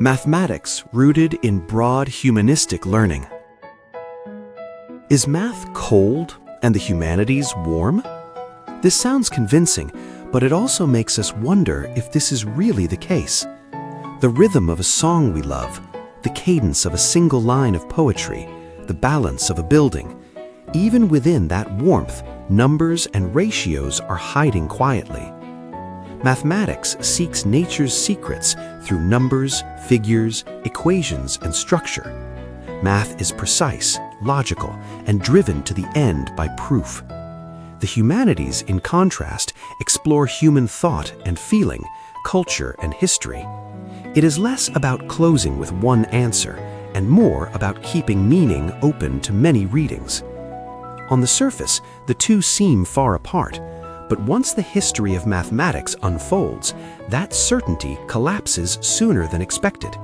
Mathematics rooted in broad humanistic learning. Is math cold and the humanities warm? This sounds convincing, but it also makes us wonder if this is really the case. The rhythm of a song we love, the cadence of a single line of poetry, the balance of a building. Even within that warmth, numbers and ratios are hiding quietly. Mathematics seeks nature's secrets through numbers, figures, equations, and structure. Math is precise, logical, and driven to the end by proof. The humanities, in contrast, explore human thought and feeling, culture and history. It is less about closing with one answer and more about keeping meaning open to many readings. On the surface, the two seem far apart, but once the history of mathematics unfolds, that certainty collapses sooner than expected.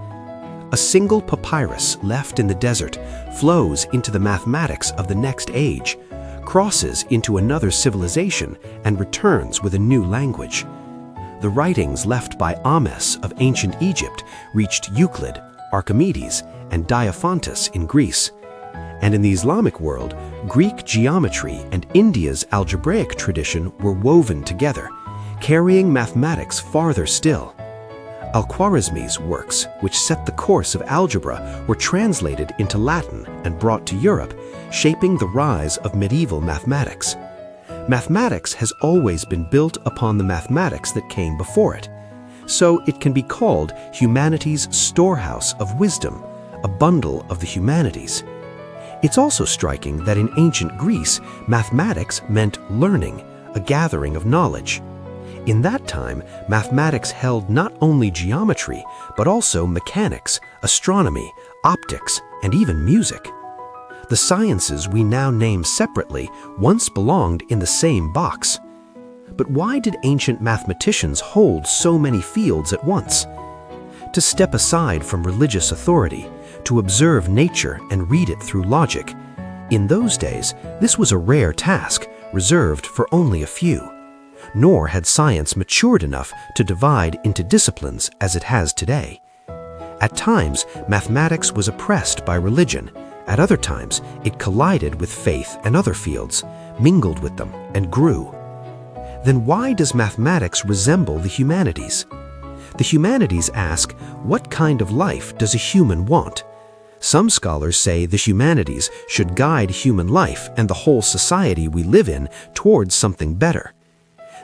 A single papyrus left in the desert flows into the mathematics of the next age, crosses into another civilization, and returns with a new language. The writings left by Ahmes of ancient Egypt reached Euclid, Archimedes, and Diophantus in Greece. And in the Islamic world, Greek geometry and India's algebraic tradition were woven together, carrying mathematics farther still. Al-Khwarizmi's works, which set the course of algebra, were translated into Latin and brought to Europe, shaping the rise of medieval mathematics. Mathematics has always been built upon the mathematics that came before it, so it can be called humanity's storehouse of wisdom, a bundle of the humanities. It's also striking that in ancient Greece, mathematics meant learning, a gathering of knowledge. In that time, mathematics held not only geometry, but also mechanics, astronomy, optics, and even music. The sciences we now name separately once belonged in the same box. But why did ancient mathematicians hold so many fields at once? To step aside from religious authority, to observe nature and read it through logic. In those days, this was a rare task, reserved for only a few. Nor had science matured enough to divide into disciplines as it has today. At times, mathematics was oppressed by religion. At other times, it collided with faith and other fields, mingled with them, and grew. Then why does mathematics resemble the humanities? The humanities ask, what kind of life does a human want? Some scholars say the humanities should guide human life and the whole society we live in towards something better.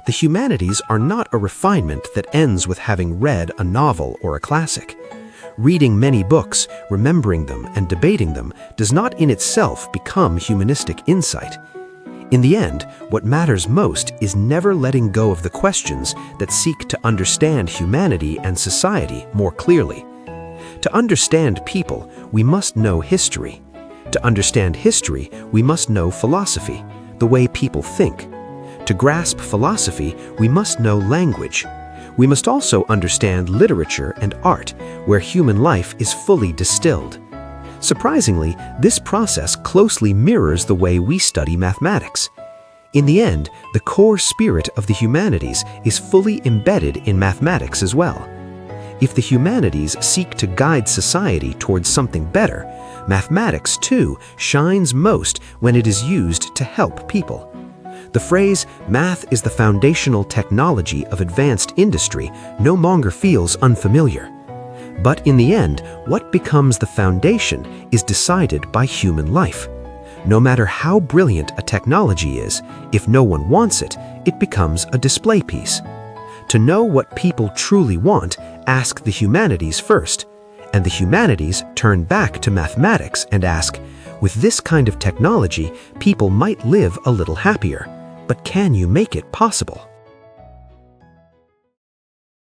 The humanities are not a refinement that ends with having read a novel or a classic. Reading many books, remembering them, and debating them does not in itself become humanistic insight. In the end, what matters most is never letting go of the questions that seek to understand humanity and society more clearly. To understand people, we must know history. To understand history, we must know philosophy, the way people think. To grasp philosophy, we must know language. We must also understand literature and art, where human life is fully distilled. Surprisingly, this process closely mirrors the way we study mathematics. In the end, the core spirit of the humanities is fully embedded in mathematics as well. If the humanities seek to guide society towards something better, mathematics, too, shines most when it is used to help people. The phrase, math is the foundational technology of advanced industry, no longer feels unfamiliar. But in the end, what becomes the foundation is decided by human life. No matter how brilliant a technology is, if no one wants it, it becomes a display piece. To know what people truly want, ask the humanities first, and the humanities turn back to mathematics and ask, with this kind of technology, people might live a little happier, but can you make it possible?